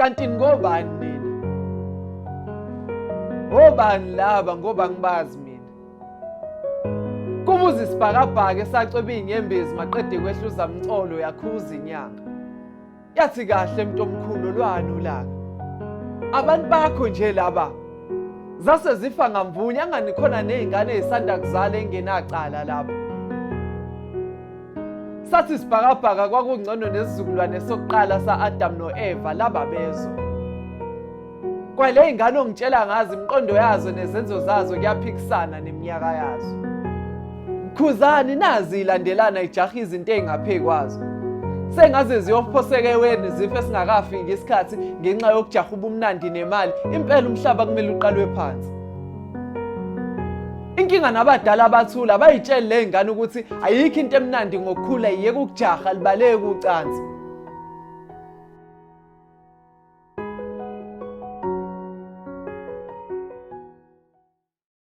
kanti ngobani nina? Obani laba ngoba ngibazi mina? Kubuza isibhakabhaka esacweba inyembezi maqede kwehluza mcolo yakhuza inyanga. Yathi kahle mntu omkhulu lwani ulaka. Abantu bakho nje laba. Zase zifa ngamvunya angani khona nezingane ezisanda kuzala engenacala lapho. Sathi isibhakabhaka kwakungcono nesizukulwane sokuqala sa-Adam no-Eva laba bezwe. Kwale ingane ongitshela ngazi imiqondo yazo nezenzo zazo kuyaphikisana neminyaka yazo. Khuzani nazi ilandelana ijaha izinto ezingaphekwazo. Sengaze ziyophoseka eweni zife singakafiki isikhathi ngenxa yokujaha ubumnandi nemali, impela umhlaba kumele uqalwe phansi. Inkinga nabadala abathula bayitshela lengane ukuthi ayikho into emnandi ngokukhula iyeke ukujaha libaleke ucansi.